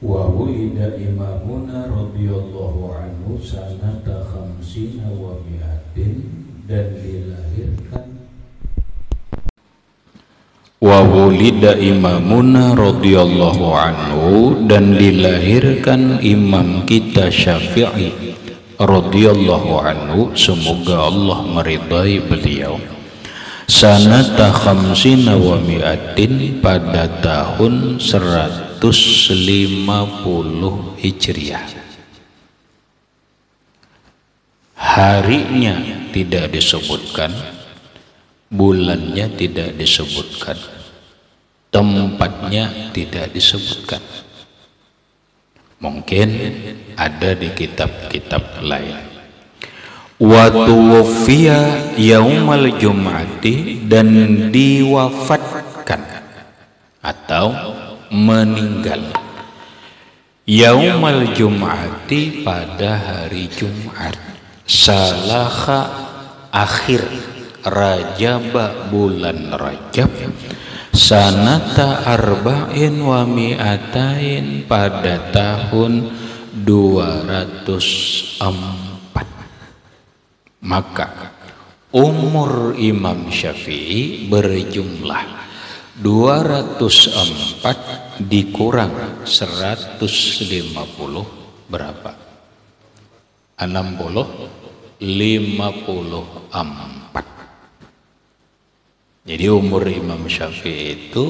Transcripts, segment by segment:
Wa wulida imamuna radhiyallahu anhu sanata khamsina wa mi'atin, dan dilahirkan wa wulida imamuna radhiyallahu anhu, dan dilahirkan imam kita Syafi'i radhiyallahu anhu, semoga Allah meridai beliau, sanata khamsina wa mi'atin, pada tahun 150 Hijriah. Harinya tidak disebutkan, bulannya tidak disebutkan, tempatnya tidak disebutkan. Mungkin ada di kitab-kitab lain. Wa tuwfiya yaumal jum'ati, dan diwafatkan atau meninggal yaumal jum'ati, pada hari Jumat, salaha akhir Rajab, bulan Rajab, sanata arba'in wa mi'atain, pada tahun 204. Maka umur Imam Syafi'i berjumlah 204 dikurang 150 berapa? 54. Jadi umur Imam Syafi'i itu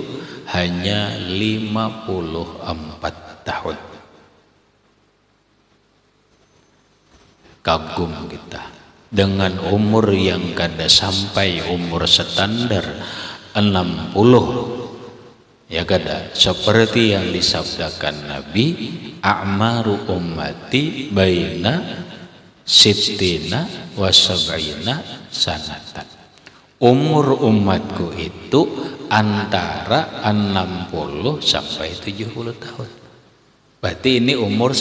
hanya 54 tahun. Kagum kita dengan umur yang kada sampai umur standar 60, ya kada, seperti yang disabdakan Nabi, a'maru ummati baina sittina wa sab'ina sanatan. Umur umatku itu antara 60 sampai 70 tahun. Berarti ini umur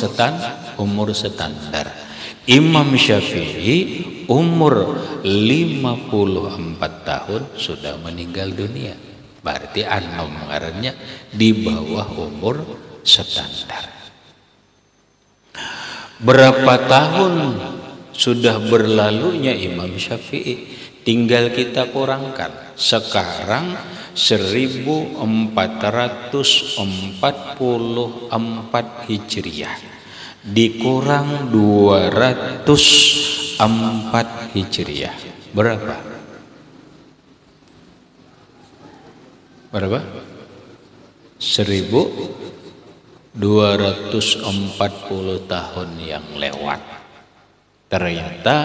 standar. Imam Syafi'i umur 54 tahun sudah meninggal dunia. Berarti mengarangnya di bawah umur standar. Berapa tahun sudah berlalunya Imam Syafi'i? Tinggal kita kurangkan. Sekarang 1444 Hijriah dikurang 204 Hijriah, berapa? 1240 tahun yang lewat. Ternyata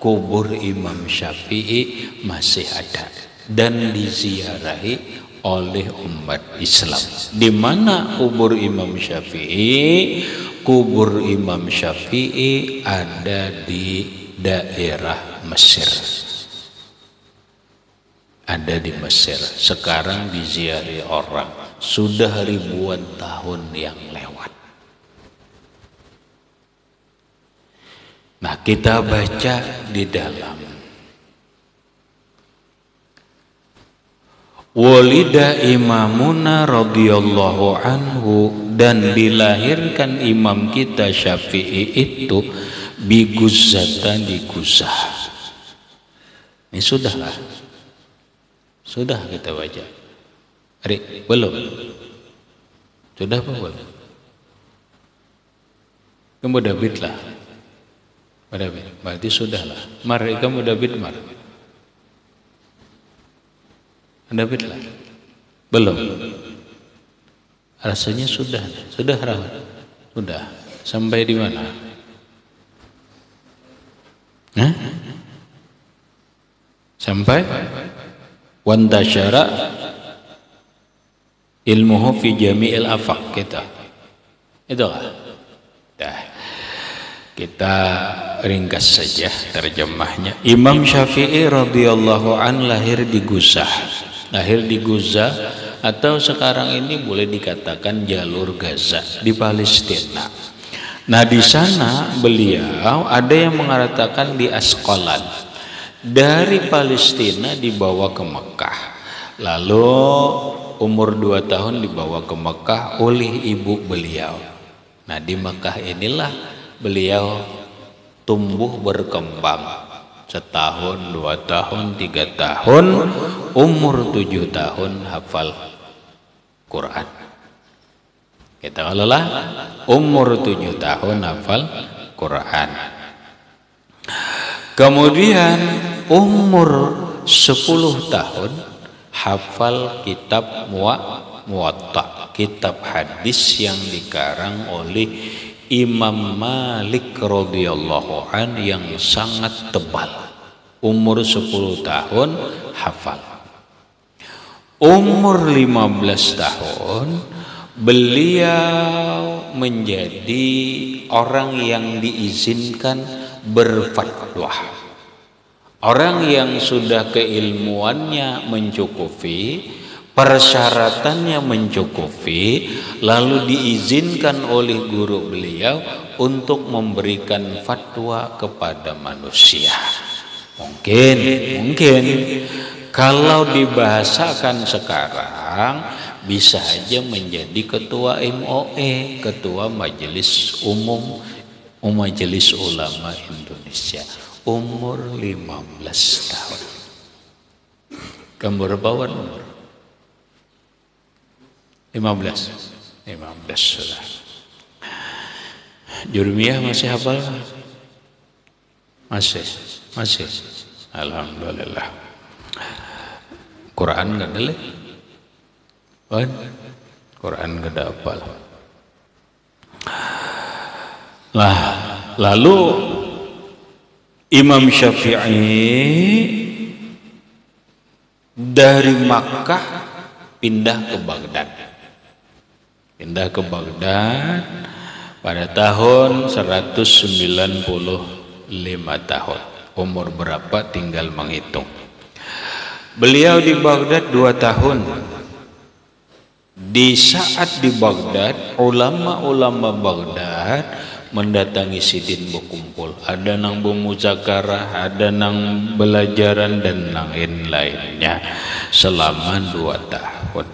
kubur Imam Syafi'i masih ada dan diziarahi oleh umat Islam. Di mana kubur Imam Syafi'i? Kubur Imam Syafi'i ada di daerah Mesir. Ada di Mesir. Sekarang diziarahi orang. Sudah ribuan tahun yang lewat. Nah, kita baca di dalam. Walida imamuna radhiyallahu anhu, dan dilahirkan imam kita Syafi'i itu bi Guzzata, di Guzah. Ini sudahlah. Sudah kita baca. Adik, belum? Sudah apa belum? Kamu David lah. Berarti sudahlah. Mari kamu David, mari. David lah. Belum. Rasanya sudah rawat. Sudah. Sampai di mana? Hah? Sampai wantasyara ilmuhu fi jami'il afaq kita. Itulah. Dah. Kita ringkas saja terjemahnya. Imam Syafi'i radhiyallahu an lahir di Guzah. Lahir di Guzah, atau sekarang ini boleh dikatakan jalur Gaza di Palestina. Nah, di sana beliau ada yang mengatakan di Asqalan. Dari Palestina dibawa ke Mekah. Lalu umur 2 tahun dibawa ke Mekah oleh ibu beliau. Nah, di Mekah inilah beliau tumbuh berkembang, setahun, 2 tahun, 3 tahun, umur 7 tahun hafal Quran. Kita katakanlah umur 7 tahun hafal Quran. Kemudian umur 10 tahun hafal kitab Muwatta, kitab hadis yang dikarang oleh Imam Malik radhiyallahu an yang sangat tebal. Umur 10 tahun hafal. Umur 15 tahun beliau menjadi orang yang diizinkan berfatwa. Orang yang sudah keilmuannya mencukupi, persyaratannya mencukupi, lalu diizinkan oleh guru beliau untuk memberikan fatwa kepada manusia. Mungkin kalau dibahasakan sekarang bisa aja menjadi ketua MOE, ketua Majelis Umum Majelis Ulama Indonesia, umur 15 tahun. Kamu berapa umur? 15 sudah. Jurmiyah masih hafal? Masih. Alhamdulillah. Quran enggak ada lagi? Quran enggak ada hafal. Lah, lalu Imam Syafi'i dari Makkah pindah ke Baghdad. Pada tahun 195 tahun. Umur berapa tinggal menghitung. Beliau di Baghdad 2 tahun. Di saat di Baghdad, ulama-ulama Baghdad mendatangi Sidin berkumpul. Ada nang bermuzakarah, ada nang belajaran dan lain-lainnya selama 2 tahun.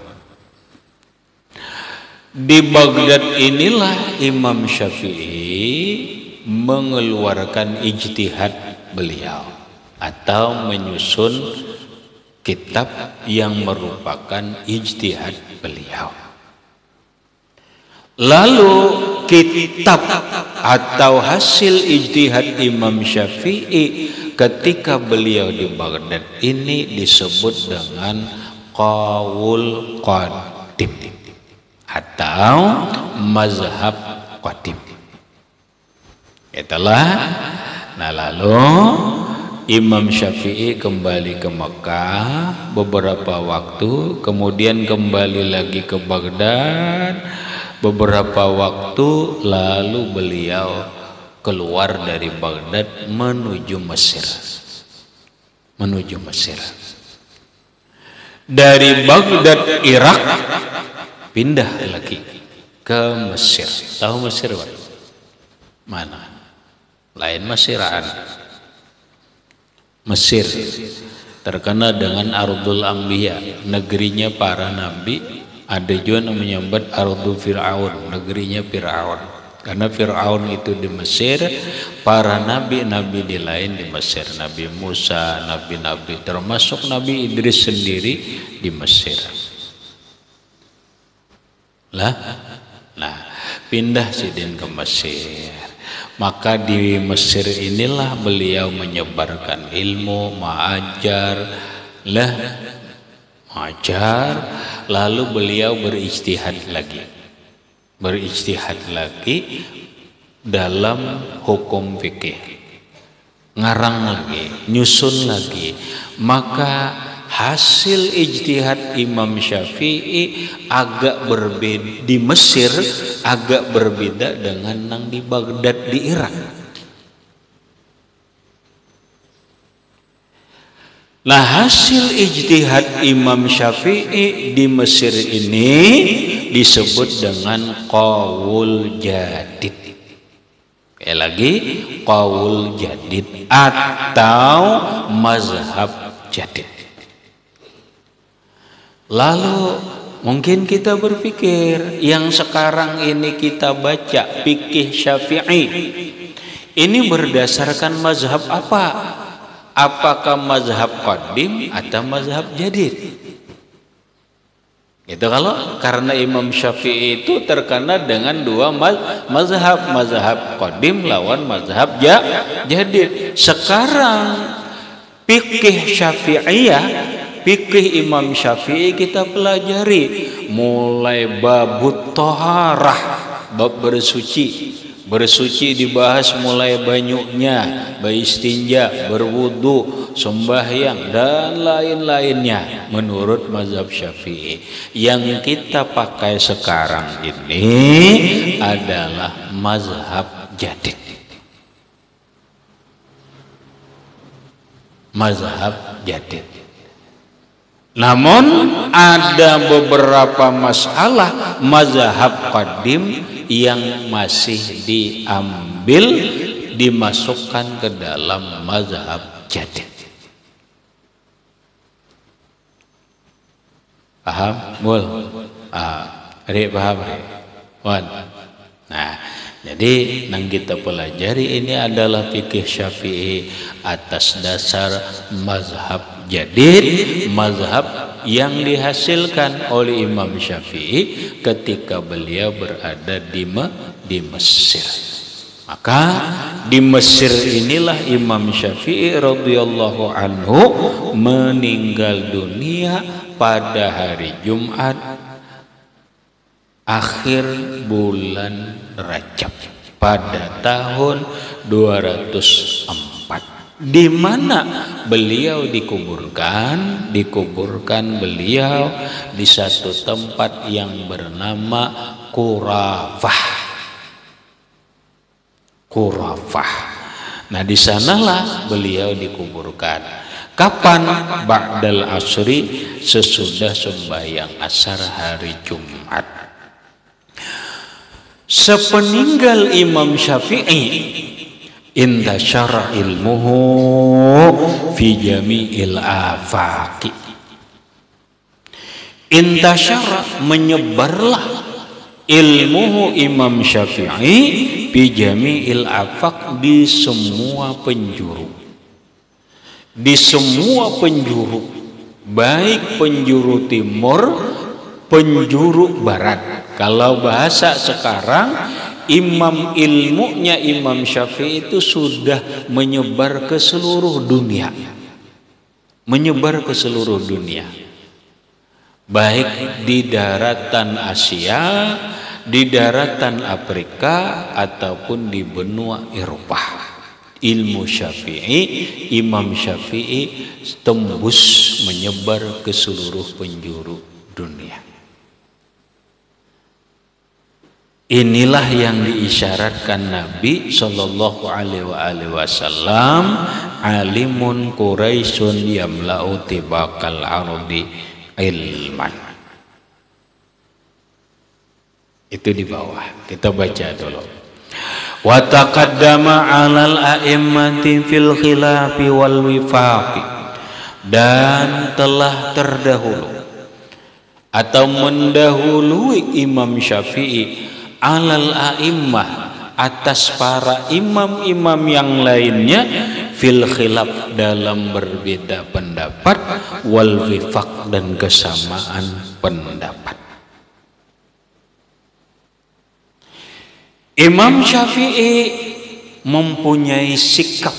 Di Baghdad inilah Imam Syafi'i mengeluarkan ijtihad beliau atau menyusun kitab yang merupakan ijtihad beliau. Lalu kitab atau hasil ijtihad Imam Syafi'i ketika beliau di Baghdad ini disebut dengan Qaul Qadim atau mazhab Qadim. Itulah. Nah, lalu Imam Syafi'i kembali ke Mekah beberapa waktu, kemudian kembali lagi ke Baghdad beberapa waktu, lalu beliau keluar dari Baghdad menuju Mesir. Dari Baghdad Irak pindah lagi ke Mesir. Tahu Mesir, Pak? Mana? Lain Mesiraan. Mesir terkenal dengan Ardul Anbiya, negerinya para nabi. Ada juga yang menyebut Ardul Fir'aun, negerinya Fir'aun. Karena Fir'aun itu di Mesir, para nabi-nabi di lain di Mesir. Nabi Musa, nabi-nabi termasuk Nabi Idris sendiri di Mesir. Nah, pindah Sidin ke Mesir. Maka di Mesir inilah beliau menyebarkan ilmu, mengajar, lalu beliau berijtihad lagi dalam hukum fikih, ngarang lagi, nyusun lagi. Maka hasil ijtihad Imam Syafi'i agak berbeda di Mesir, agak berbeda dengan yang di Baghdad di Irak. Nah, hasil ijtihad Imam Syafi'i di Mesir ini disebut dengan qaul jadid. Kayak lagi qaul jadid atau mazhab jadid. Lalu mungkin kita berpikir yang sekarang ini kita baca fikih Syafi'i ini berdasarkan mazhab apa? Apakah mazhab qadim atau mazhab jadid? Itu kalau karena Imam Syafi'i itu terkena dengan dua mazhab qadim lawan mazhab jadid. Sekarang fikih Syafi'iyah, fikih Imam Syafi'i kita pelajari mulai babut toharah, bab bersuci dibahas mulai banyunya, beristinja, berwudu, sembahyang dan lain-lainnya menurut mazhab Syafi'i. Yang kita pakai sekarang ini adalah mazhab jadid. Mazhab jadid. Namun ada beberapa masalah mazhab qadim yang masih diambil dimasukkan ke dalam mazhab jadid. Paham? Mul? Paham? Wan. Nah, jadi yang kita pelajari ini adalah fikih Syafi'i atas dasar mazhab jadid, mazhab yang dihasilkan oleh Imam Syafi'i ketika beliau berada di Mesir. Maka di Mesir inilah Imam Syafi'i radhiyallahu anhu meninggal dunia pada hari Jumat akhir bulan Rajab pada tahun 204, di mana beliau dikuburkan beliau di satu tempat yang bernama Qurafah. Nah, di sanalah beliau dikuburkan. Kapan? Ba'dal asri, sesudah sembahyang asar hari Jumat. Sepeninggal Imam Syafi'i, intasyara ilmuhu fi jami'il afaqi. Intasyara, menyebarlah ilmuhu Imam Syafi'i fi jami'il afaq, di semua penjuru. Di semua penjuru, baik penjuru timur, penjuru barat. Kalau bahasa sekarang, ilmunya Imam Syafi'i itu sudah menyebar ke seluruh dunia. Menyebar ke seluruh dunia. Baik di daratan Asia, di daratan Afrika, ataupun di benua Eropa. Ilmu Syafi'i, Imam Syafi'i tembus menyebar ke seluruh penjuru dunia. Inilah yang diisyaratkan Nabi Shallallahu Alaihi Wasallam, alimun Quraisyun yamla'u tibakal ardi ilman. Itu di bawah, kita baca dulu. Wa taqaddama 'alal a'immati fil khilafi wal wifaqi, dan telah terdahulu atau mendahului Imam Syafi'i alal a'immah, atas para imam-imam yang lainnya, fil khilaf, dalam berbeda pendapat, wal wifaq, dan kesamaan pendapat. Imam Syafi'i mempunyai sikap,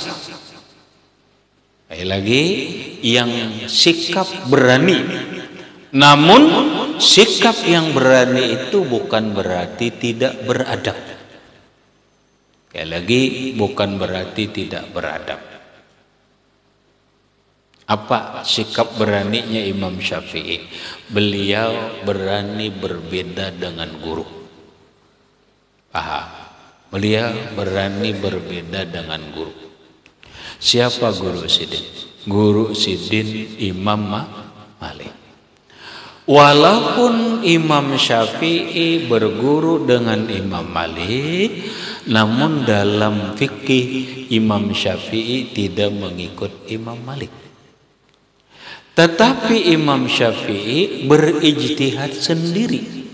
lagi yang sikap berani. Namun sikap yang berani itu bukan berarti tidak beradab. Sekali lagi, bukan berarti tidak beradab. Apa sikap beraninya Imam Syafi'i? Beliau berani berbeda dengan guru. Paham? Beliau berani berbeda dengan guru. Siapa guru Sidin? Guru Sidin Imam Malik. Walaupun Imam Syafi'i berguru dengan Imam Malik, namun dalam fikih Imam Syafi'i tidak mengikut Imam Malik. Tetapi Imam Syafi'i berijtihad sendiri,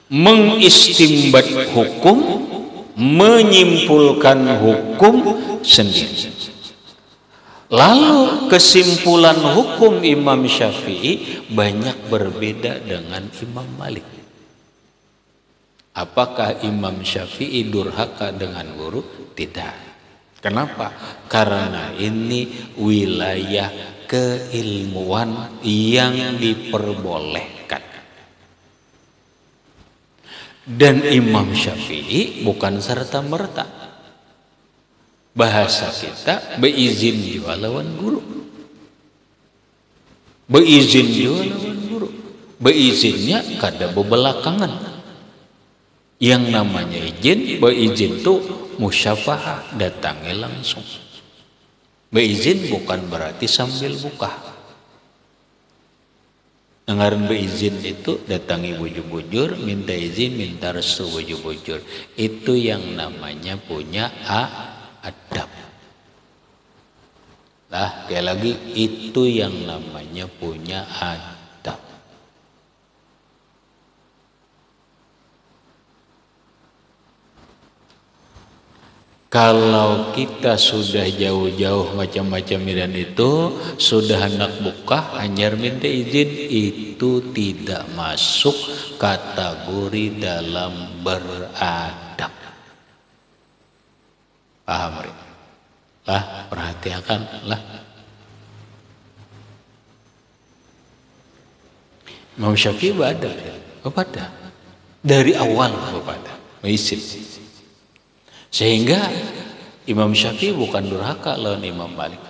mengistimbat hukum, menyimpulkan hukum sendiri. Lalu kesimpulan hukum Imam Syafi'i banyak berbeda dengan Imam Malik. Apakah Imam Syafi'i durhaka dengan guru? Tidak. Kenapa? Karena ini wilayah keilmuan yang diperbolehkan. Dan Imam Syafi'i bukan serta-merta. Bahasa kita beizin juga lawan guru. Beizin juga lawan guru. Beizinnya kada bebelakangan. Yang namanya izin, beizin itu musyafahah, datangnya langsung. Beizin bukan berarti sambil buka. Dengaran beizin itu datangi bujur-bujur, minta izin, minta restu bujur-bujur. Itu yang namanya punya adab. Lah, sekali lagi itu yang namanya punya adab. Kalau kita sudah jauh-jauh macam-macam dan itu sudah hendak buka hanyar minta izin, itu tidak masuk kategori dalam beradab. Paham, Rik? Lah, perhatikan lah. Imam Syafi'i beradab, bepada dari awal bepada, izin. Sehingga Imam Syafi'i bukan durhaka lawan Imam Malik.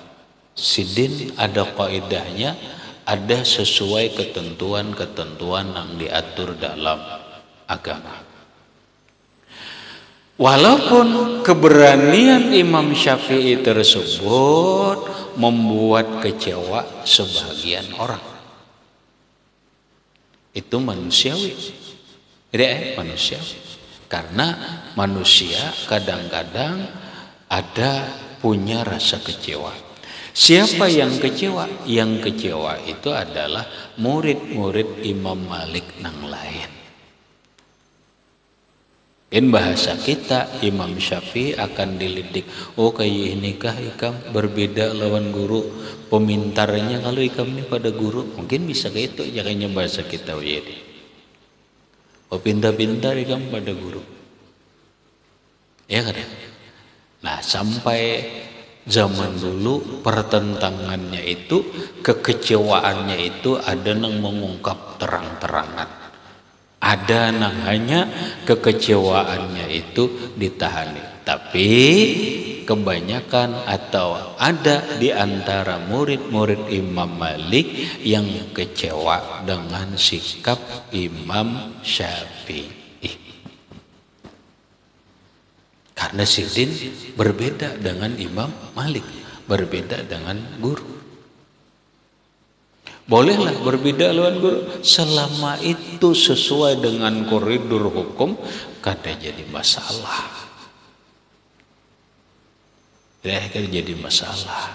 Sidin ada kaidahnya, ada sesuai ketentuan-ketentuan yang diatur dalam agama. Walaupun keberanian Imam Syafi'i tersebut membuat kecewa sebagian orang. Itu manusiawi. Tidak manusiawi. Karena manusia kadang-kadang ada punya rasa kecewa. Siapa yang kecewa? Yang kecewa itu adalah murid-murid Imam Malik nang lain. In bahasa kita, Imam Syafi'i akan dilidik. Oh, kayak ini kah ikam berbeda lawan guru. Pemintarnya kalau ikam ini pada guru, mungkin bisa kayak itu. Jangannya bahasa kita jadi. Oh, pintar-pintar ikam pada guru. Ya kan? Nah, sampai zaman dulu pertentangannya itu, kekecewaannya itu ada yang mengungkap terang-terangan. Ada yang hanya kekecewaannya itu ditahani. Tapi kebanyakan atau ada di antara murid-murid Imam Malik yang kecewa dengan sikap Imam Syafi'i. Karena Sidin berbeda dengan Imam Malik, berbeda dengan guru. Bolehlah berbeda lawan guru selama itu sesuai dengan koridor hukum, kada jadi masalah. Tidak jadi masalah.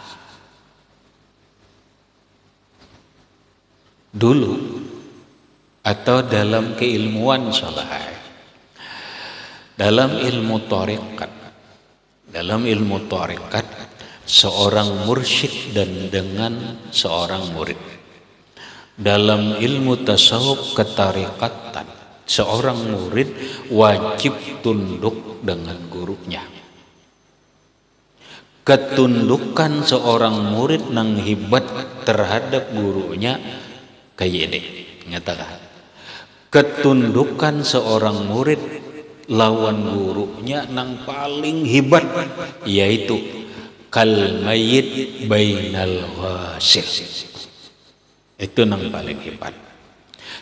Dulu atau dalam keilmuan saleh, dalam ilmu thariqat, seorang mursyid dan dengan seorang murid. Dalam ilmu tasawuf ketarikatan, seorang murid wajib tunduk dengan gurunya. Ketundukan seorang murid nang hibat terhadap gurunya kayak ini, nyatakan. Ketundukan seorang murid lawan gurunya nang paling hebat, yaitu kal mayyit bainal ghasil. Itu nang paling hebat.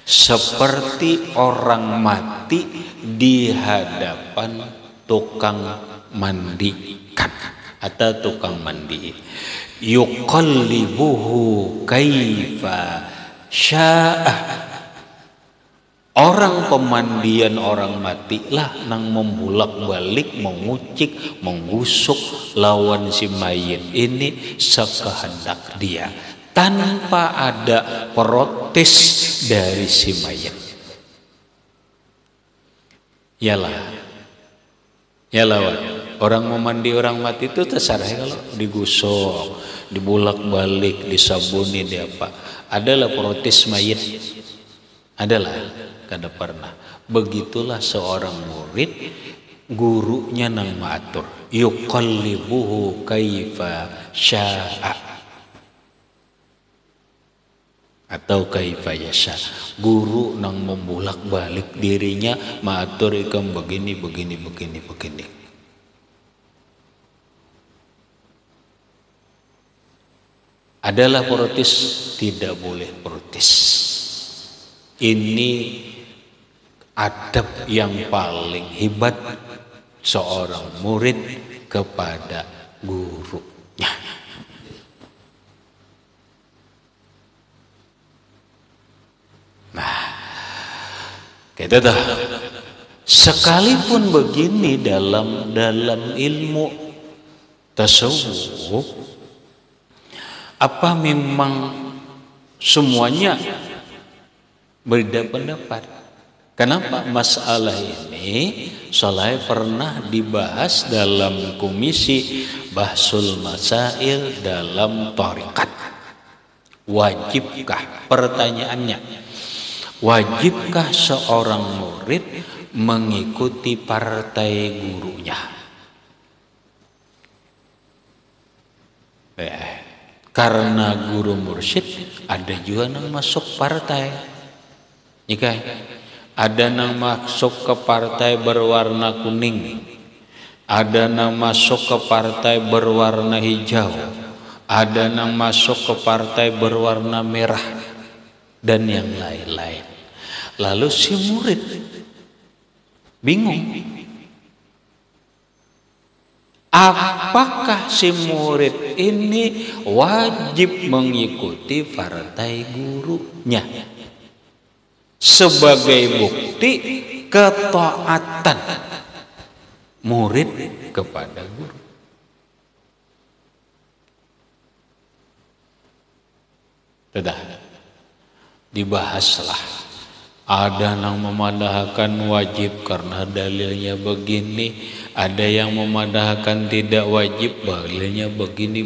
Seperti orang mati di hadapan tukang mandikan atau tukang mandi. Yuqallibuhu kaifa syaa. Orang pemandian orang mati lah nang membulak-balik, mengucik, menggusuk lawan si mayit ini sekehendak dia tanpa ada protes dari si mayit. Yalah, orang memandi orang mati itu terserah kalau digusuk, dibulak-balik, disabuni, di apa. Adalah protes mayit, adalah. Kada pernah. Begitulah seorang murid, gurunya nang maatur, yuqallibuhu kaifa syaa atau kaifa yasha. Guru nang membulak-balik dirinya, maatur ikam begini. Adalah protes, tidak boleh protes. Ini adab yang paling hebat seorang murid kepada gurunya. Nah, kita tahu sekalipun begini dalam ilmu tasawuf, apa memang semuanya berbeda pendapat? Kenapa masalah ini Saleh pernah dibahas dalam komisi Bahsul Masail dalam Thariqat. Wajibkah, pertanyaannya, wajibkah seorang murid mengikuti partai gurunya? Karena guru mursyid ada juga yang masuk partai. Jika ada yang masuk ke partai berwarna kuning, ada yang masuk ke partai berwarna hijau, ada yang masuk ke partai berwarna merah, dan yang lain-lain. Lalu si murid bingung, apakah si murid ini wajib mengikuti partai gurunya sebagai bukti ketaatan murid kepada guru? Sudah dibahaslah. Ada yang memadahkan wajib karena dalilnya begini, ada yang memadahkan tidak wajib, dalilnya begini.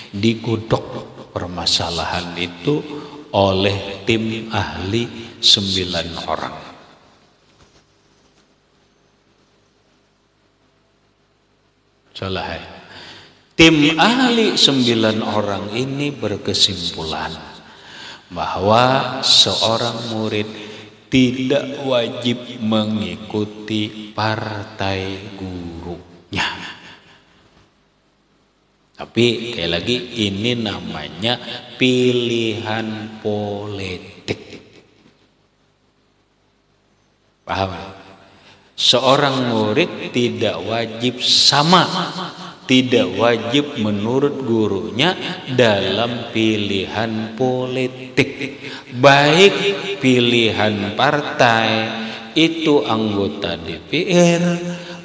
Digodok permasalahan itu oleh tim ahli 9 orang. Salah. Tim ahli 9 orang ini berkesimpulan bahwa seorang murid tidak wajib mengikuti partai gurunya. Tapi sekali lagi, ini namanya pilihan politik. Paham? Seorang murid tidak wajib sama, tidak wajib menurut gurunya dalam pilihan politik. Baik pilihan partai, itu anggota DPR,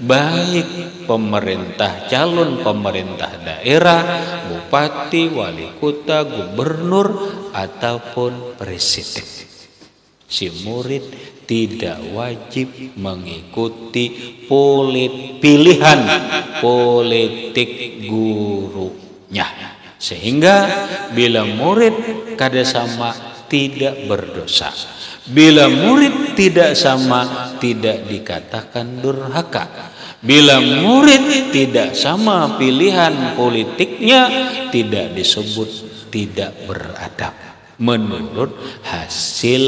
baik pemerintah, calon pemerintah daerah, bupati, wali kota, gubernur, ataupun presiden. Si murid tidak wajib mengikuti pilihan politik gurunya. Sehingga bila murid kada sama, tidak berdosa. Bila murid tidak sama, tidak dikatakan durhaka. Bila murid tidak sama pilihan politiknya, tidak disebut tidak beradab menurut hasil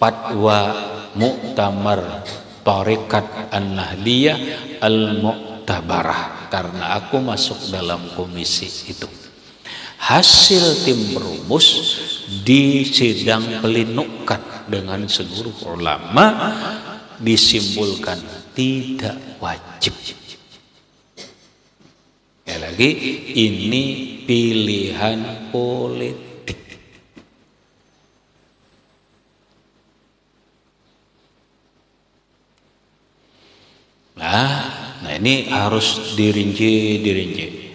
fatwa Muktamar Thariqat An-Nahdiyah Al-Mu'tabarah, karena aku masuk dalam komisi itu. Hasil tim perumus disidang pelinukan dengan seluruh ulama, disimpulkan tidak wajib. Sekali lagi, ini pilihan politik. Nah ini harus dirinci.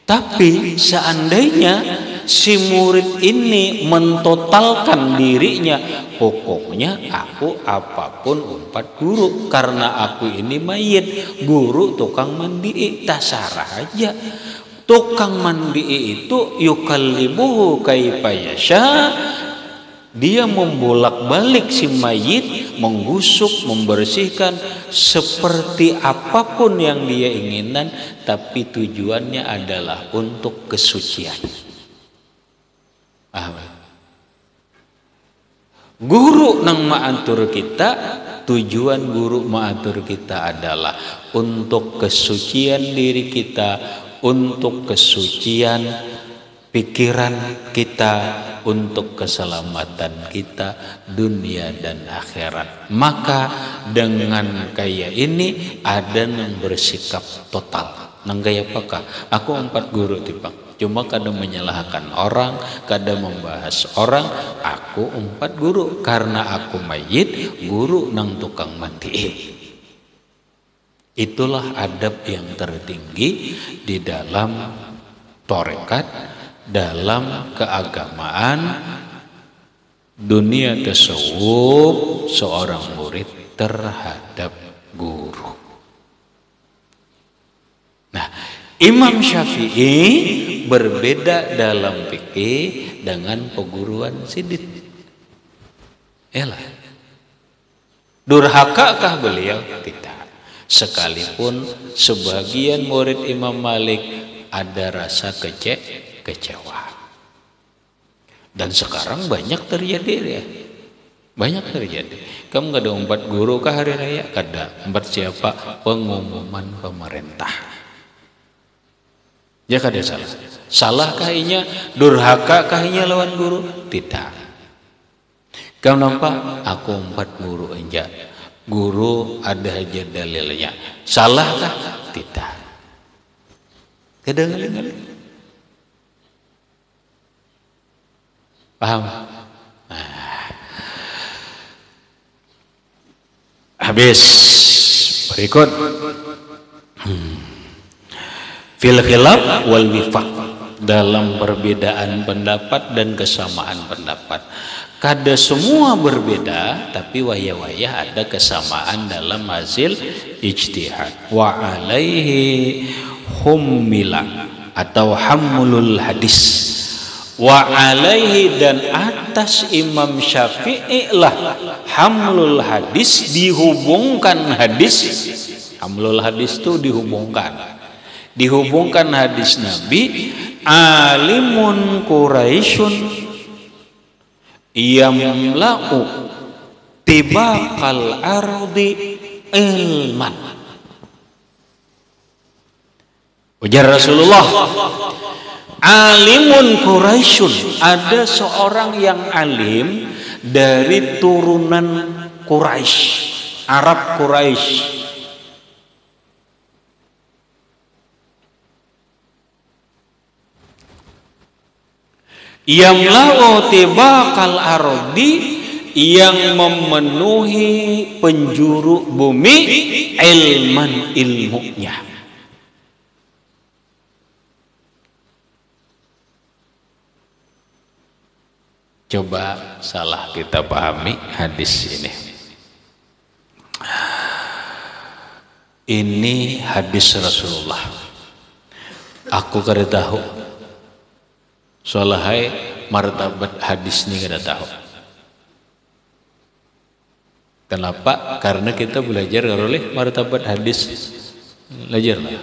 Tapi seandainya si murid ini mentotalkan dirinya, pokoknya aku apapun umpat guru, karena aku ini mayit, guru tukang mandi, tasarah aja. Tukang mandi itu yukallibuhu kaifa yasha, dia membolak-balik si mayit, menggusuk, membersihkan seperti apapun yang dia inginkan, tapi tujuannya adalah untuk kesucian. Guru nang maatur kita, tujuan guru maatur kita adalah untuk kesucian diri kita, untuk kesucian pikiran kita, untuk keselamatan kita dunia dan akhirat. Maka dengan kayak ini ada yang bersikap total. Nang gaya apakah? Aku 4 guru tipang. Cuma kadang menyalahkan orang, kadang membahas orang. Aku 4 guru karena aku mayit, guru nang tukang mandi. Itulah adab yang tertinggi di dalam tarekat, dalam keagamaan dunia tasawuf, seorang murid terhadap guru. Nah, Imam Syafi'i berbeda dalam fikih dengan peguruan sidit. Elah, durhakakah beliau? Tidak. Sekalipun sebagian murid Imam Malik ada rasa kecewa. Dan sekarang banyak terjadi ya. Banyak terjadi. Kamu gak ada 4 guru kah hari raya? Kada. 4 siapa? Pengumuman pemerintah. Ya kada salah. Salah kahinya, durhaka kahinya lawan guru? Tidak. Kamu nampak? Aku 4 guru aja. Guru ada aja dalilnya. Salahkah? Tidak. Kadang-kadang. Paham? Nah. Habis. Berikut. Fil khilaf wal wifaq, dalam perbedaan pendapat dan kesamaan pendapat. Kada semua berbeda, tapi wayah-wayah ada kesamaan dalam hasil ijtihad. Wa alaihi hummila atau hamlul hadis. Wa alaihi, dan atas Imam Syafi'i lah hamlul hadis, dihubungkan hadis. Hamlul hadis itu dihubungkan hadis Nabi. Alimun Quraisyun yamla'u tibaqal ardi ilman. Ujar Rasulullah, alimun Quraisyun, ada seorang yang alim dari turunan Quraisy, Arab Quraisy. Yamla'u tibaqal ardi, yang memenuhi penjuru bumi, ilman, ilmunya. Coba salah kita pahami hadis ini. Ini hadis Rasulullah. Aku kada tahu. Soalnya martabat hadis ini kada tahu. Kenapa? Karena kita belajar oleh martabat hadis. Belajarlah.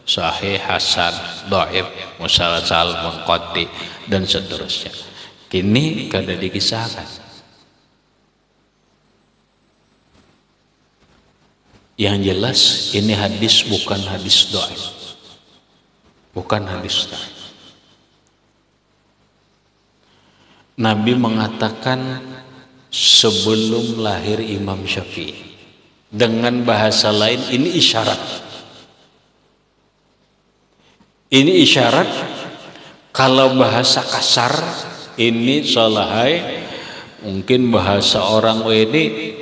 Sahih, hasan, dhaif, musalsal, munqati, dan seterusnya. Kini kada dikisahkan. Yang jelas ini hadis bukan hadis dhaif. Bukan hadis dhaif. Nabi mengatakan sebelum lahir Imam Syafi'i. Dengan bahasa lain, ini isyarat. Ini isyarat. Kalau bahasa kasar, ini salahai, mungkin bahasa orang ini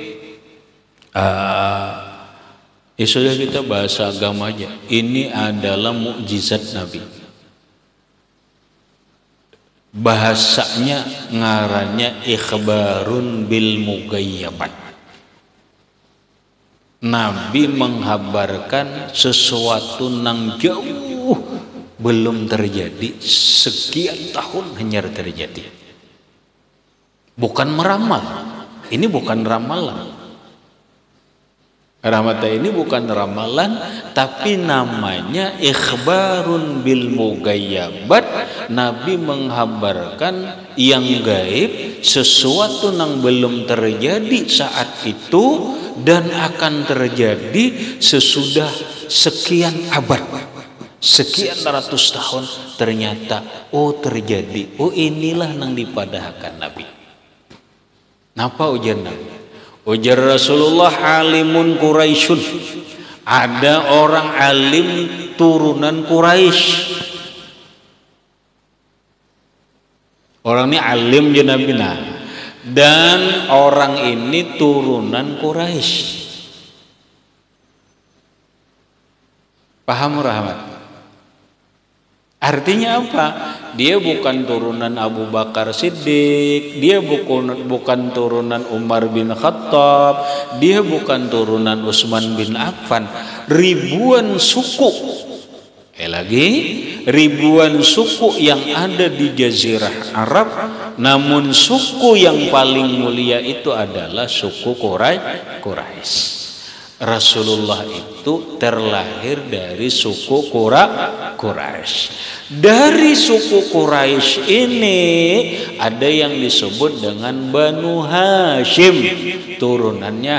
Ya sudah, kita bahasa agama aja. Ini adalah mukjizat Nabi. Bahasanya ngarannya ikhbarun bil mugayyabat. Nabi menghabarkan sesuatu nang jauh belum terjadi, sekian tahun hanya terjadi. Bukan meramal. Ini bukan ramalan. Rahmatnya ini bukan ramalan, tapi namanya ikhbarun bil mugayyabat. Nabi menghabarkan yang gaib, sesuatu yang belum terjadi saat itu dan akan terjadi sesudah sekian abad, sekian ratus tahun. Ternyata terjadi. Inilah yang dipadahkan Nabi. Napa ujar Nabi? Ujar Rasulullah, alimun Quraisyun. Ada orang alim turunan Quraisy. Orang ini alim je Nabi. Dan orang ini turunan Quraisy. Paham Rahmat? Artinya apa? Dia bukan turunan Abu Bakar Siddiq, dia bukan turunan Umar bin Khattab, dia bukan turunan Utsman bin Affan. Ribuan suku, ribuan suku yang ada di Jazirah Arab, namun suku yang paling mulia itu adalah suku Quraisy. Rasulullah itu terlahir dari suku Quraisy. Dari suku Quraisy ini ada yang disebut dengan Banu Hashim, turunannya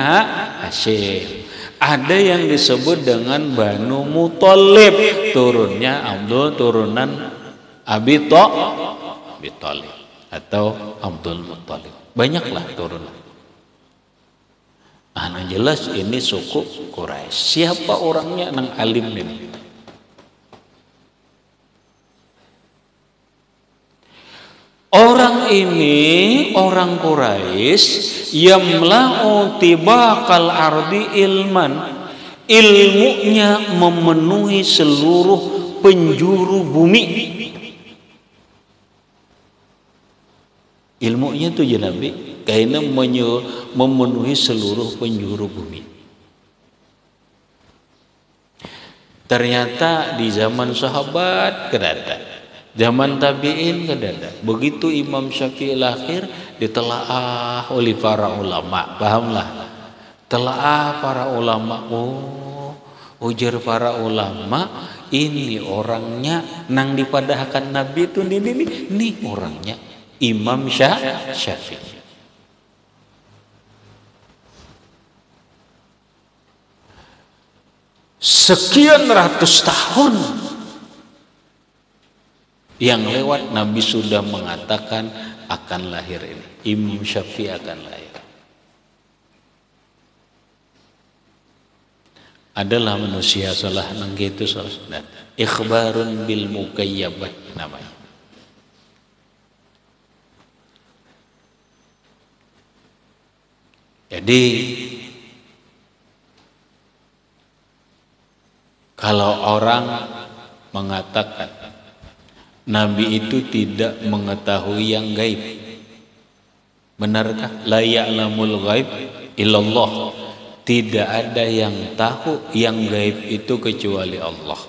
Hashim. Ada yang disebut dengan Banu Muthalib, turunan Abi Thalib atau Abdul Muthalib. Banyaklah turunan. Jelas ini suku Quraisy. Siapa orangnya nang alim ini? Orang ini orang Quraisy yamla'u tibaqal ardi ilman. Ilmunya memenuhi seluruh penjuru bumi. Ilmunya itu ya Nabi karena memenuhi seluruh penjuru bumi. Ternyata di zaman sahabat kedada, zaman tabi'in kedada. Begitu Imam Syafi'i lahir, ditelaah oleh para ulama. Pahamlah? Telaah para ulama. Ujar para ulama, ini orangnya nang dipadahkan Nabi itu nih orangnya Imam Syafi'i. Sekian ratus tahun yang lewat, Nabi sudah mengatakan akan lahir ini. Imam Syafi'i akan lahir. Adalah manusia salah nang gitu salah. Ikhbarun bil mugayyabat namanya. Jadi kalau orang mengatakan Nabi itu tidak mengetahui yang gaib, benarkah? La ya'lamul ghaib illallah. Tidak ada yang tahu yang gaib itu kecuali Allah.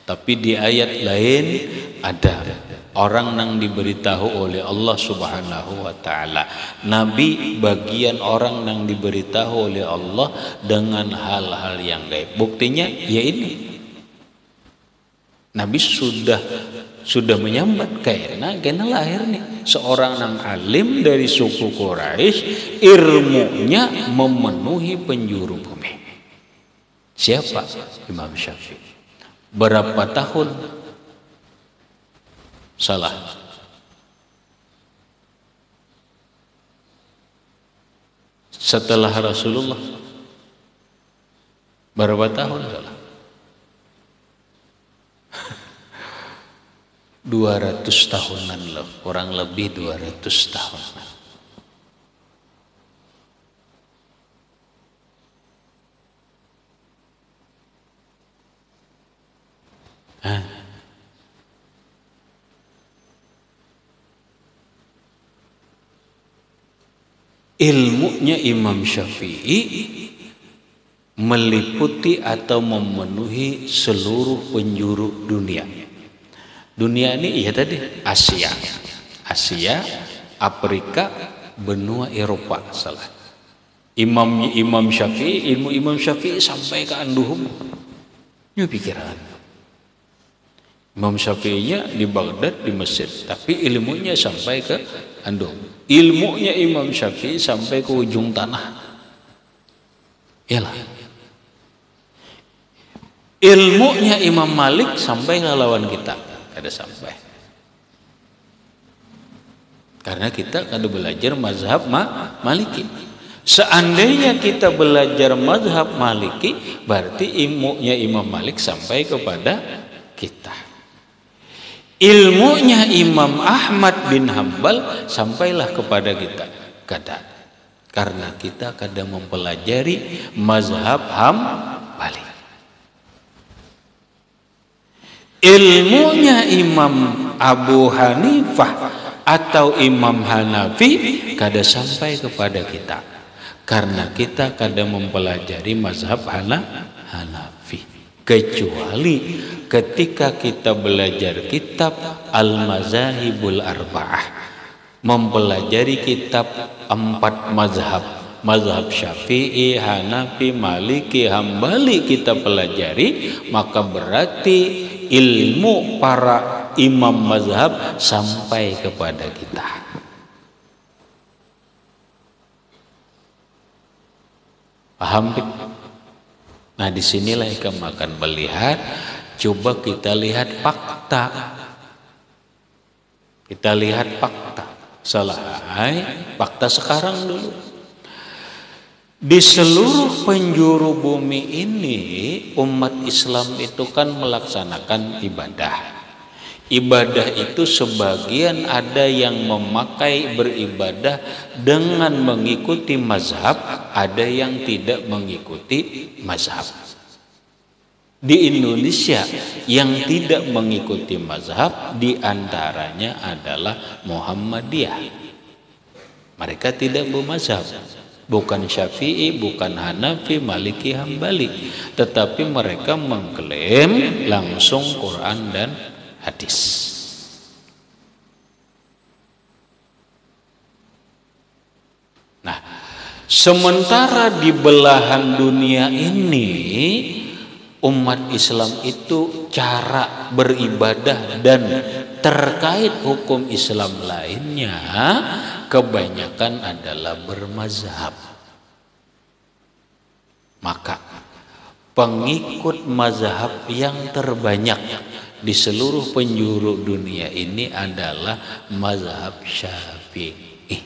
Tapi di ayat lain ada orang yang diberitahu oleh Allah Subhanahu wa taala. Nabi bagian orang yang diberitahu oleh Allah dengan hal-hal yang gaib. Buktinya ya ini. Nabi sudah menyambat karena lahir nih seorang yang alim dari suku Quraisy, ilmunya memenuhi penjuru bumi. Siapa? Imam Syafi'i. Berapa tahun? Salah. Setelah Rasulullah. Berapa tahun? Salah. 200 tahunan loh, kurang lebih 200 tahunan. Hah? Ilmunya Imam Syafi'i meliputi atau memenuhi seluruh penjuru dunia. Dunia ini ya tadi Asia, Afrika, benua Eropa, salah. Imam Syafi'i, ilmu Imam Syafi'i sampai ke anduhum. Ini pikiran. Imam Syafi'inya di Baghdad, di Mesir, tapi ilmunya sampai ke anduhum. Ilmunya Imam Syafi'i sampai ke ujung tanah. Iyalah. Ilmunya Imam Malik sampai ke lawan kita, ada sampai. Karena kita kada belajar mazhab Maliki. Seandainya kita belajar mazhab Maliki, berarti ilmunya Imam Malik sampai kepada kita. Ilmunya Imam Ahmad bin Hambal sampailah kepada kita. Kada. Karena kita kada mempelajari mazhab Hambali. Ilmunya Imam Abu Hanifah atau Imam Hanafi kada sampai kepada kita karena kita kada mempelajari mazhab Hanafi, kecuali ketika kita belajar kitab Al-Mazahibul Arba'ah, mempelajari kitab 4 mazhab Syafi'i, Hanafi, Maliki, Hambali kita pelajari, maka berarti ilmu para imam mazhab sampai kepada kita. Paham? Nah, disinilah kamu akan melihat. Coba kita lihat fakta. Kita lihat fakta. Fakta sekarang dulu. Di seluruh penjuru bumi ini umat Islam itu kan melaksanakan ibadah. Ibadah itu sebagian ada yang memakai beribadah dengan mengikuti mazhab, ada yang tidak mengikuti mazhab. Di Indonesia yang tidak mengikuti mazhab diantaranya adalah Muhammadiyah. Mereka tidak bermazhab. Bukan Syafi'i, bukan Hanafi, Maliki, Hambali, tetapi mereka mengklaim langsung Quran dan hadis. Nah, sementara di belahan dunia ini umat Islam itu cara beribadah dan terkait hukum Islam lainnya kebanyakan adalah bermazhab. Maka pengikut mazhab yang terbanyak di seluruh penjuru dunia ini adalah mazhab Syafi'i.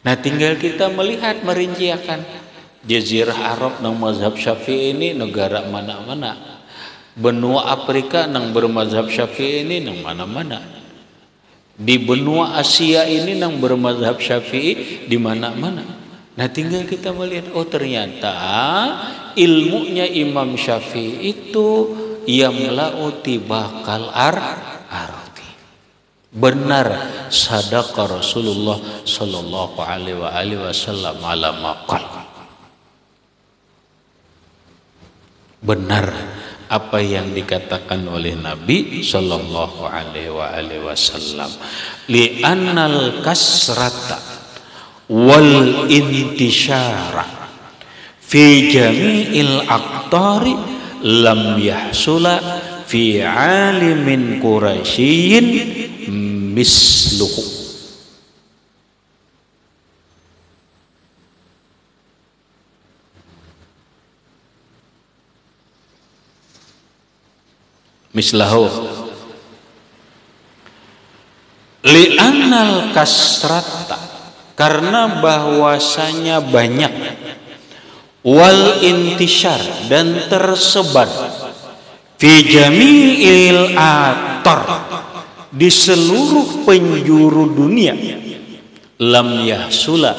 Nah, tinggal kita melihat, merinciakan Jazirah Arab nang mazhab Syafi'i ini negara mana-mana. Benua Afrika nang bermazhab Syafi'i ini nang mana-mana. Di benua Asia ini nang bermazhab Syafi'i di mana-mana. Nah, tinggal kita melihat, oh ternyata ilmunya Imam Syafi'i itu yamla'u tibaqal ardi. Benar sadaqa Rasulullah sallallahu alaihi wasallam ala maqal. Benar apa yang dikatakan oleh Nabi sallallahu alaihi wasallam, li'annal kasrata wal intishara fi jami'il aqtari lam yahsula fi alimin quraisyin misluhu. Mislahu li'annal kasrata, karena bahwasanya banyak, wal intishar, dan tersebar, fi jami'il atar, di seluruh penjuru dunia, lam yahsula,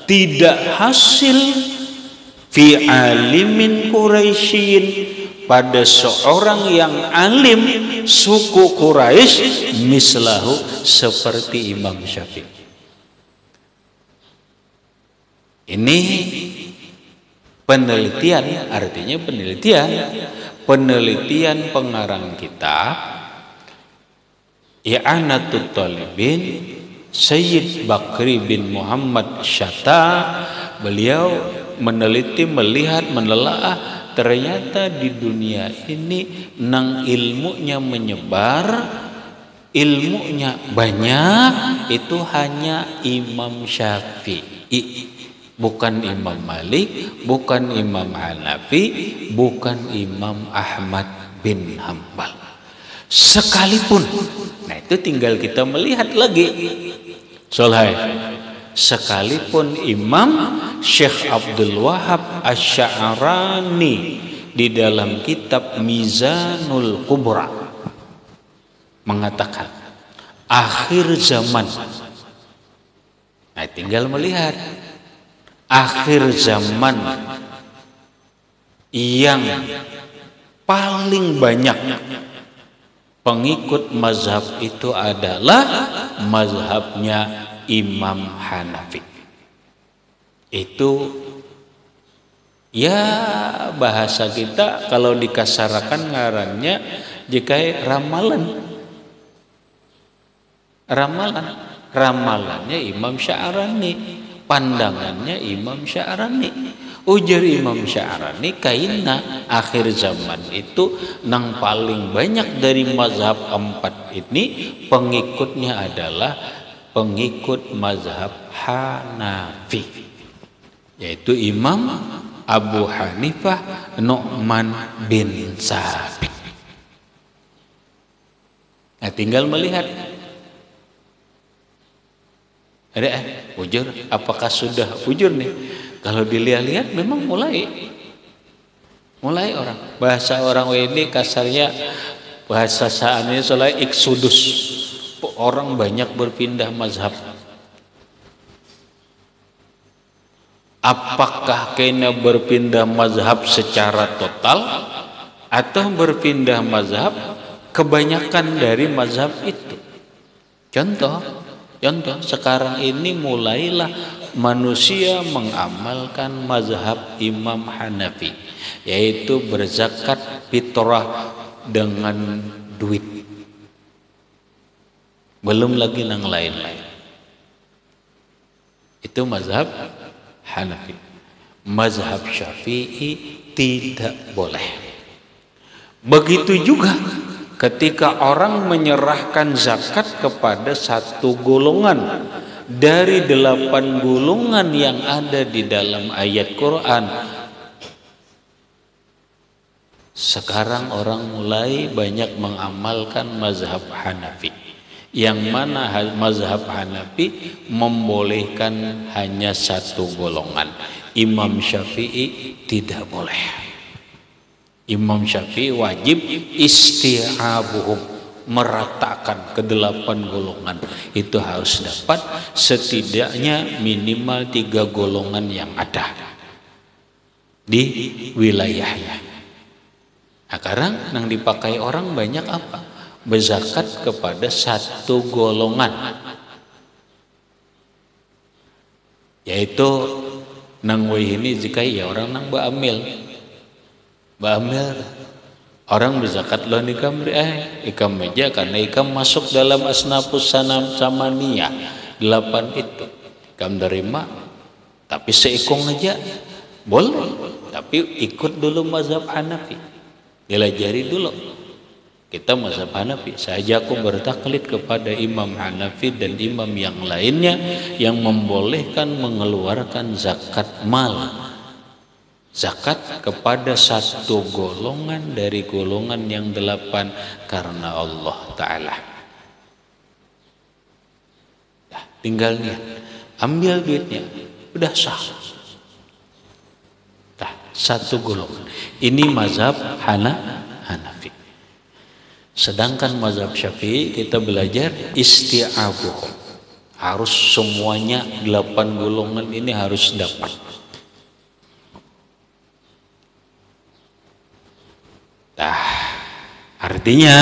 tidak hasil fi alimin Quraisyin, pada seorang yang alim suku Quraisy, mislahu, seperti Imam Syafi'i. Ini penelitian, artinya penelitian pengarang kitab I'anatul Talibin Sayyid Bakri bin Muhammad Syatta. Beliau meneliti, melihat, menelaah, ternyata di dunia ini nang ilmunya menyebar, ilmunya banyak, itu hanya Imam Syafi'i, bukan Imam Malik, bukan Imam Hanafi, bukan Imam Ahmad bin Hambal sekalipun. Nah, itu tinggal kita melihat lagi. Soleh, sekalipun Imam Syekh Abdul Wahab Asy-Sya'rani di dalam kitab Mizanul Kubra mengatakan akhir zaman. Nah, tinggal melihat akhir zaman yang paling banyak pengikut mazhab itu adalah mazhabnya Imam Hanafi. Itu ya bahasa kita kalau dikasarakan ngarannya jika ramalannya Imam Sya'rani, pandangannya Imam Sya'rani. Ujar Imam Sya'rani, kaina akhir zaman itu nang paling banyak dari mazhab 4 ini pengikutnya adalah pengikut mazhab Hanafi, yaitu Imam Abu Hanifah Nu'man bin Sabit. Nah, tinggal melihat. Ada ujur, apakah sudah ujur nih? Kalau dilihat-lihat memang mulai orang, bahasa orang ini kasarnya, bahasa saatnya soalnya eksodus, orang banyak berpindah mazhab. Apakah kena berpindah mazhab secara total atau berpindah mazhab kebanyakan dari mazhab itu? Contoh sekarang ini mulailah manusia mengamalkan mazhab Imam Hanafi, yaitu berzakat fitrah dengan duit, belum lagi yang lain-lain. Itu mazhab Hanafi. Mazhab Syafi'i tidak boleh. Begitu juga ketika orang menyerahkan zakat kepada satu golongan dari 8 golongan yang ada di dalam ayat Quran. Sekarang orang mulai banyak mengamalkan mazhab Hanafi, yang mana mazhab Hanafi membolehkan hanya satu golongan. Imam Syafi'i tidak boleh. Imam Syafi'i wajib isti'abuhum, meratakan ke 8 golongan. Itu harus dapat setidaknya minimal 3 golongan yang ada di wilayahnya. Nah, sekarang yang dipakai orang banyak apa? Berzakat kepada satu golongan, yaitu nang ini jika ya orang nang ba'amil orang berzakat loh ikam ikam meja, karena ikam masuk dalam asnafus sanam samaniyah 8 itu ikam terima, tapi seikung aja boleh, tapi ikut dulu mazhab Hanafi, dilajari dulu. Kita mazhab Hanafi, saja aku bertaklid kepada Imam Hanafi dan imam yang lainnya yang membolehkan mengeluarkan zakat mal, zakat kepada satu golongan dari golongan yang 8 karena Allah Ta'ala. Nah, tinggal niat, ambil duitnya, udah sah. Nah, satu golongan. Ini mazhab Hanafi. Sedangkan mazhab Syafi'i kita belajar isti'abuhum, Harus semuanya 8 golongan ini harus dapat. Nah, artinya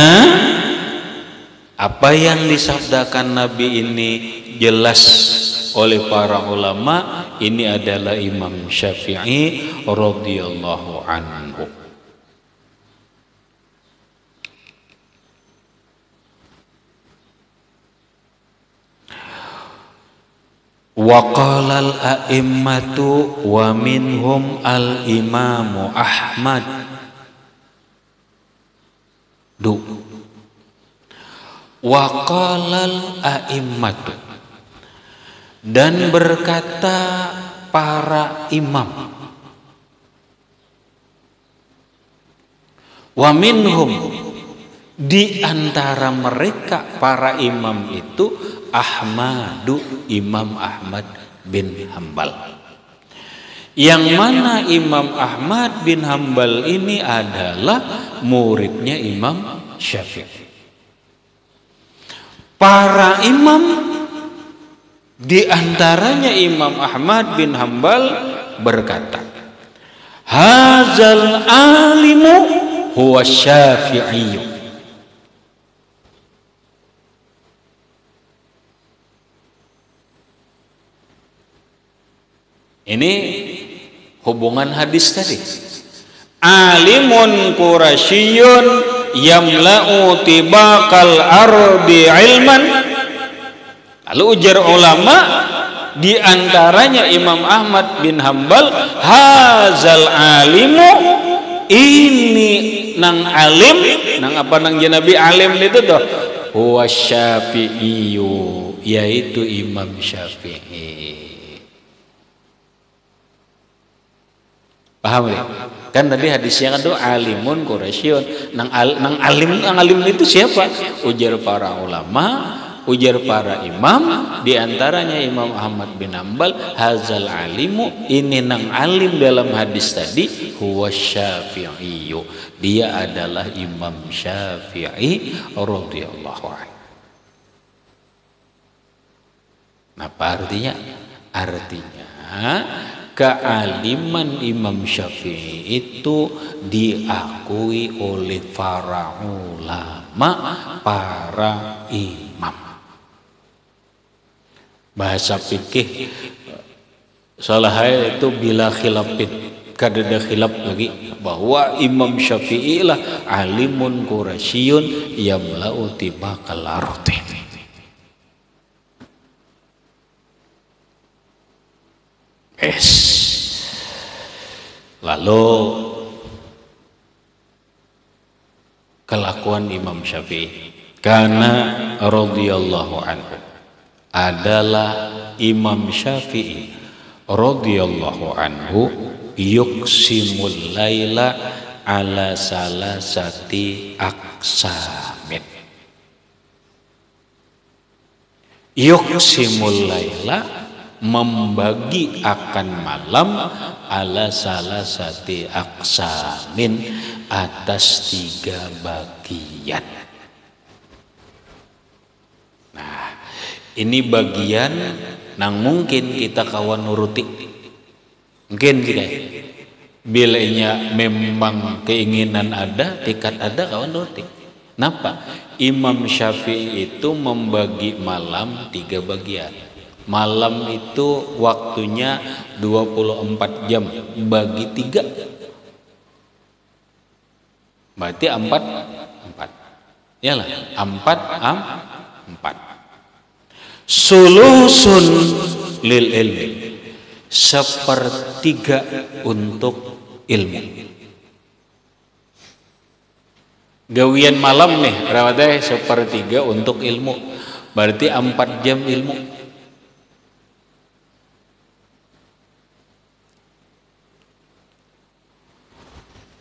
apa yang disabdakan Nabi ini jelas oleh para ulama, ini adalah Imam Syafi'i radhiyallahu anhu. Wa qala al-a'immatu wa minhum al-imamu Ahmad. Wa qala al-a'immatu, dan berkata para imam, wa minhum, di antara mereka para imam itu Ahmadu, Imam Ahmad bin Hambal. Yang mana Imam Ahmad bin Hambal ini adalah muridnya Imam Syafi'i. Para imam, di antaranya Imam Ahmad bin Hambal berkata, hazal alimu huwa Syafi'i. Ini hubungan hadis tadi. Alimun Qurasyiyun yamla'u tibaqal ardi ilman. Lalu ujar ulama, di antaranya Imam Ahmad bin Hambal, hazal alimu, ini nang alim, nang apa nang Nabi alim itu toh, huwa Syafi'iyu, yaitu Imam Syafi'i. Paham ya? Kan tadi hadisnya kan tuh alimun Qurasyun. Nang alim itu siapa? Ujar para ulama, ujar para imam, di antaranya Imam Ahmad bin Hambal, hazal alimu, ini nang alim dalam hadis tadi, huwa Syafi'iyyu, dia adalah Imam Syafi'i radhiyallahu anhu. Nah, apa artinya? Artinya kealiman Imam Syafi'i itu diakui oleh para ulama, para imam. Bahasa fikih salah itu bila khilafin, kadada khilaf lagi, bahwa Imam Syafi'i lah alimun Qurasyiyun yamla'u tibaqal ardi. Lalu kelakuan Imam Syafi'i, karena radhiyallahu anhu, adalah Imam Syafi'i radhiyallahu anhu yuqsimul laila ala salasati aqsamin. Yuqsimul laila, membagi akan malam, ala salasati aqsamin, atas 3 bagian. Nah, ini bagian nang mungkin kita kawan nuruti, mungkin tidak, bilanya memang keinginan ada, tekad ada, kawan nuruti. Kenapa? Imam Syafi'i itu membagi malam 3 bagian. Malam itu waktunya 24 jam bagi 3, berarti 4. Yalah, 4. Sulusun lil ilmi, 1/3 untuk ilmu. Gawian malam nih berarti 1/3 untuk ilmu, berarti 4 jam ilmu.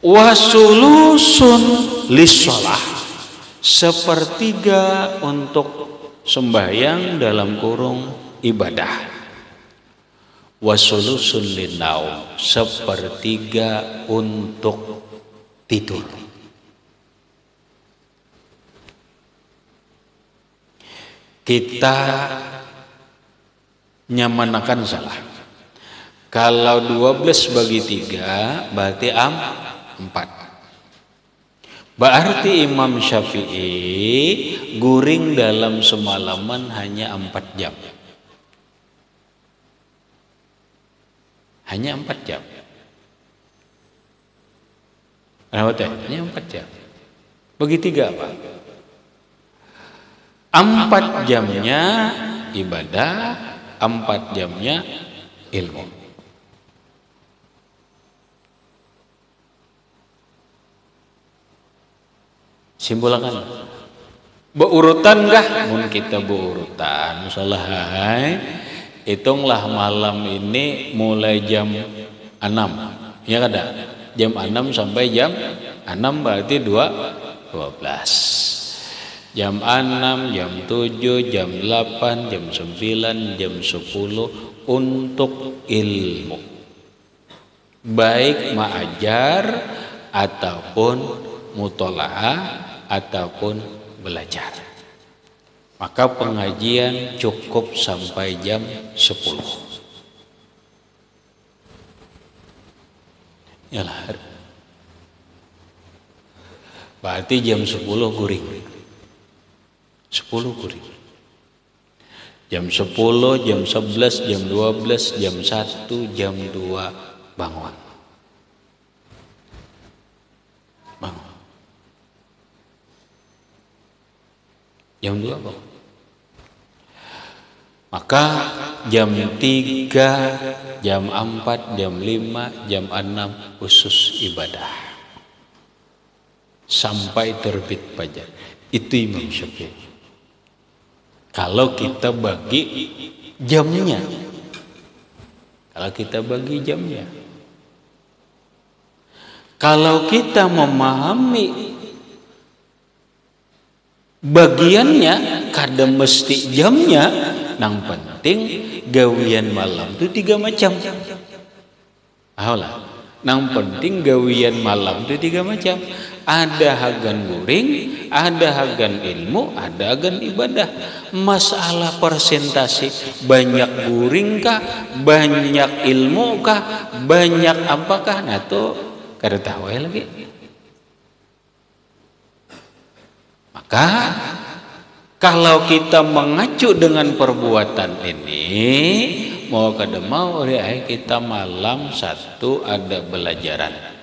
Wasulusun lisholah, 1/3 untuk sembahyang dalam kurung ibadah. Wasulusun linnaum, 1/3 untuk tidur. Kita Nyamanakan salah. Kalau 12 bagi 3 berarti 4. Berarti Imam Syafi'i guring dalam semalaman hanya 4 jam. Hanya 4 jam. Hanya 4 jam. Bagi 3 apa? 4 jamnya ibadah, 4 jamnya ilmu. Simpulkan. Berurutan kah? Mun kita berurutan, salah hai. Hitunglah malam ini mulai jam 6. Ya kada? Jam 6 sampai jam 6 berarti 12. Jam 6, jam 7, jam 8, jam 9, jam 10 untuk ilmu. Baik ma'ajar ataupun mutola'ah ataupun belajar. Maka pengajian cukup sampai jam 10. Yalah. Berarti jam 10 guring. 10 guring. Jam 10, jam 11, jam 12, jam 1, jam 2 bangun. Bangun. Jam 2 bangun. Maka jam 3, jam 4, jam 5, jam 6 khusus ibadah. Sampai terbit fajar. Itu Imam Syafi'i. Kalau kita bagi jamnya. Kalau kita bagi jamnya. Kalau kita memahami bagiannya, kada mesti jamnya, nang penting gawian malam itu 3 macam. Ayolah, nang penting gawian malam itu 3 macam. Ada hagan guring, ada hagan ilmu, ada hagan ibadah. Masalah persentase banyak guring kah, banyak ilmu kah, banyak apakah? Nah itu kada tahu lagi. Maka kalau kita mengacu dengan perbuatan ini, mau kada mau kita malam 1 ada belajaran.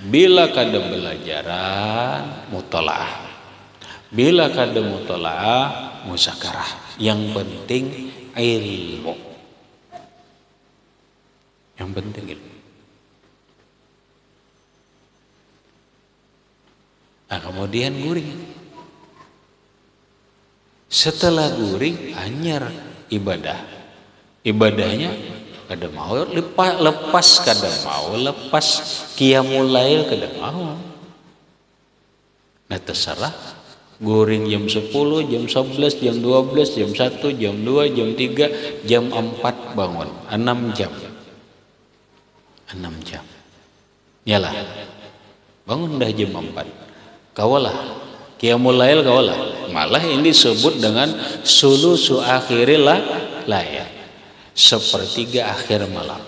Bila kada belajaran, mutolaah. Bila kada mutolaah, musakarah. Yang penting ilmu. Yang penting ilmu. Nah, kemudian guring. Setelah guring, anyar ibadah. Ibadahnya kada mau lepas, kada mau lepas qiyamul lail, kada mau. Nah terserah. Guring jam 10, jam 11, jam 12, jam 1, jam 2, jam 3, jam 4 bangun. 6 jam. 6 jam. Yalah. Bangun dah jam 4. Kawalah. Qiyamul lail kawalah. Malah ini disebut dengan sulusu akhiril layl. Sepertiga akhir malam.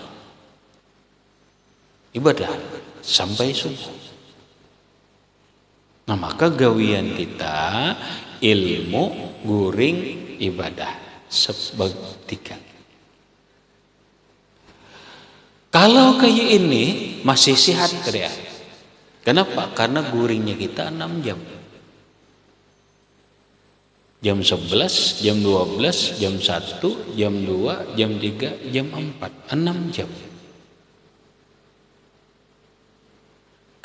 Ibadah sampai subuh. Nah maka gawian kita ilmu, guring, ibadah sepertiga. Kalau kayak ini masih sehat kerja. Kenapa? Karena guringnya kita 6 jam. Jam 11, jam 12, jam 1, jam 2, jam 3, jam 4. 6 jam.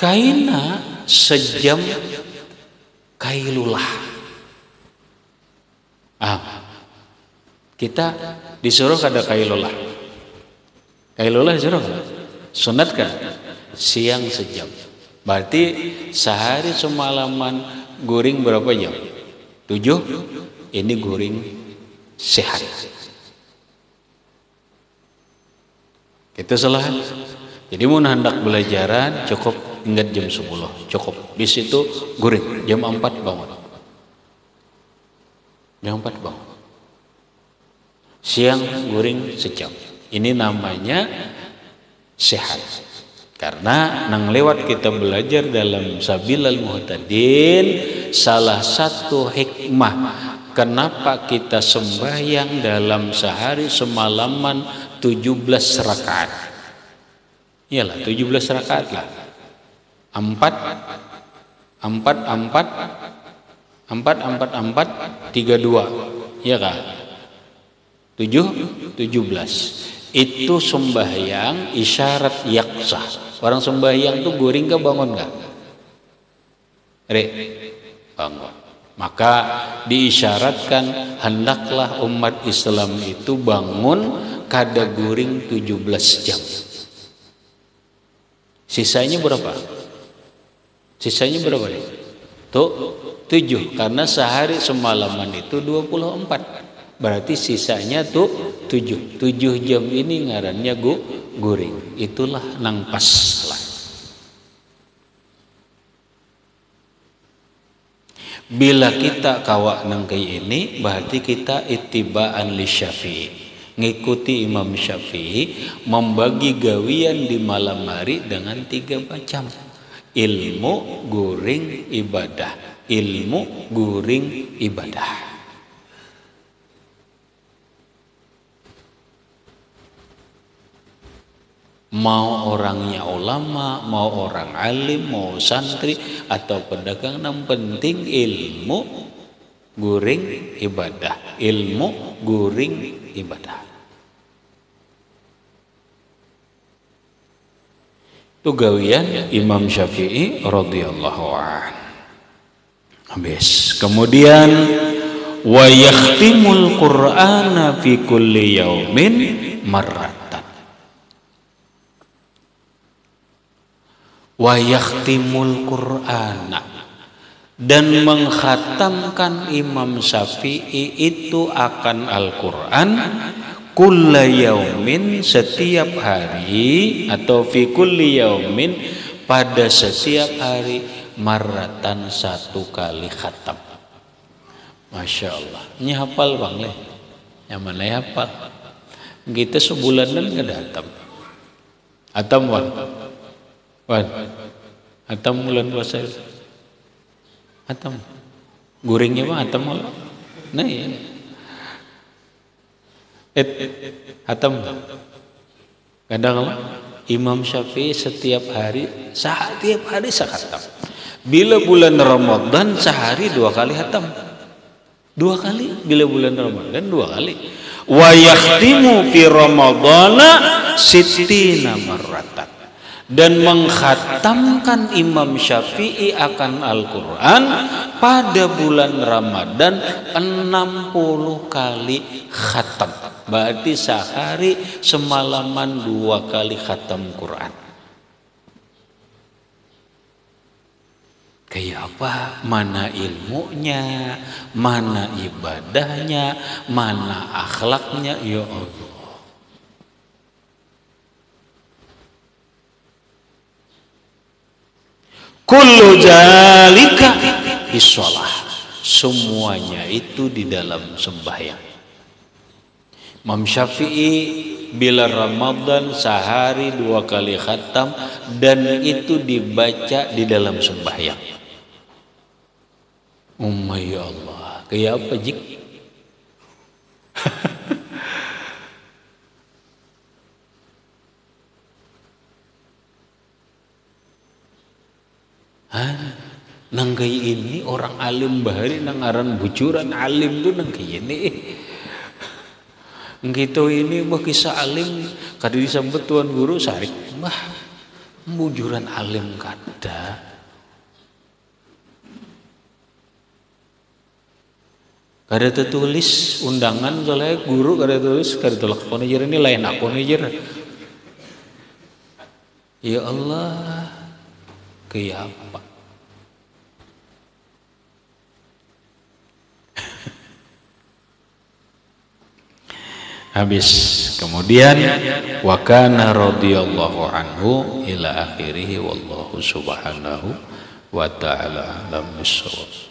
Kaina sejam kailulah. Kita disuruh kada kailulah. Kailulah disuruh kada? Sunat kan? Siang sejam. Berarti sehari semalaman guring berapa jam? 7, ini guring sehat. Kita salah. Jadi mau hendak belajaran cukup ingat jam 10, cukup. Di situ guring jam 4 bangun. Jam 4 bangun. siang guring sejam. Ini namanya sehat. Karena nang lewat kita belajar dalam Sabilal Muhtadin, salah satu hikmah kenapa kita sembahyang dalam sehari semalaman 17 rakaat. Iyalah 17 rakaat lah. 4 32. Iya kah? 17. Itu sembahyang isyarat yaksah. Orang sembahyang tuh guring ke bangun nggak? Bangun. Maka diisyaratkan hendaklah umat Islam itu bangun kada guring 17 jam. Sisanya berapa? Sisanya berapa nih? Tuh 7, karena sehari semalaman itu 24. Berarti sisanya tuh 7 jam ini ngarannya guring. Itulah nang pas lah. Bila kita kawak nang kayak ini, berarti kita ittiba'an li Syafi'i, ngikuti Imam Syafi'i, membagi gawian di malam hari dengan 3 macam. Ilmu guring ibadah, ilmu guring ibadah. Mau orangnya ulama, mau orang alim, mau santri atau pedagang, yang penting ilmu guring ibadah, ilmu guring ibadah. Itu gawian Imam Syafi'i radhiyallahu an. Habis. Kemudian wa yakhtimul Qur'ana fi kulli yaumin marratan. Wa yakhtimul Qur'ana, dan mengkhatamkan Imam Syafi'i itu akan Al-Qur'an kulla yaumin, setiap hari, atau fi kulli yaumin, pada setiap hari, marratan, 1 kali khatam. Masya Allah. Ini hafal bang leh. Yang mana ya hafal? Kita sebulanan nggak datang. Atam wan. Atam bulan puasa. Atam. Guringnya bang atam malah. Nah ya. Atam. Kadang Imam Syafi'i setiap hari sekhatam. Bila bulan Ramadan sehari 2 kali hatam. 2 kali. Bila bulan Ramadan 2 kali. Wa yakhtimu fi Ramadana 60 marratan. Dan mengkhatamkan Imam Syafi'i akan Al-Quran pada bulan Ramadan 60 kali khatam. Berarti sehari semalaman 2 kali khatam Quran. Kayak apa? Mana ilmunya, mana ibadahnya, mana akhlaknya, ya Allah. Kullu zalika bisolah, semuanya itu di dalam sembahyang. Imam Syafi'i bila Ramadan sehari 2 kali khatam, dan itu dibaca di dalam sembahyang. Ya Allah, kayak apa jik? Nangkai ini orang alim bahari nangaran bujuran alim tuh nangkai ini. Gitu ini bah kisah alim kada disebut tuan guru sarik bah bujuran alim kada. Kada tertulis undangan soalnya guru kada tulis kada tolak konejer ini lain aku nejer. Ya Allah, kayak apa? Habis. Kemudian wa kana radhiyallahu anhu ila akhirih wallahu subhanahu wa ta'ala alam bissawab.